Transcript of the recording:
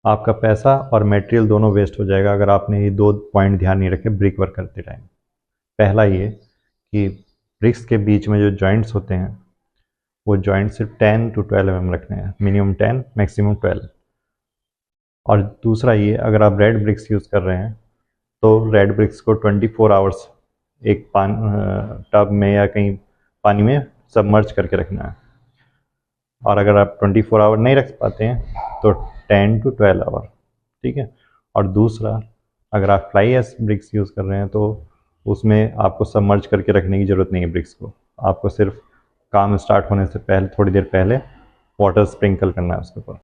आपका पैसा और मटेरियल दोनों वेस्ट हो जाएगा अगर आपने ये 2 पॉइंट ध्यान नहीं रखे ब्रिक वर्क करते टाइम। पहला ये कि ब्रिक्स के बीच में जो जॉइंट्स होते हैं वो जॉइंट सिर्फ 10 to 12 mm रखने हैं, मिनिमम 10 मैक्सिमम 12। और दूसरा ये, अगर आप रेड ब्रिक्स यूज़ कर रहे हैं तो रेड ब्रिक्स को 24 आवर्स एक टब में या कहीं पानी में सबमर्ज करके रखना है। और अगर आप 24 आवर नहीं रख पाते हैं तो 10 to 12 आवर, ठीक है। और दूसरा, अगर आप फ्लाई ऐश ब्रिक्स यूज़ कर रहे हैं तो उसमें आपको सबमर्ज करके रखने की ज़रूरत नहीं है ब्रिक्स को। आपको सिर्फ काम स्टार्ट होने से पहले, थोड़ी देर पहले वाटर स्प्रिंकल करना है उसके ऊपर।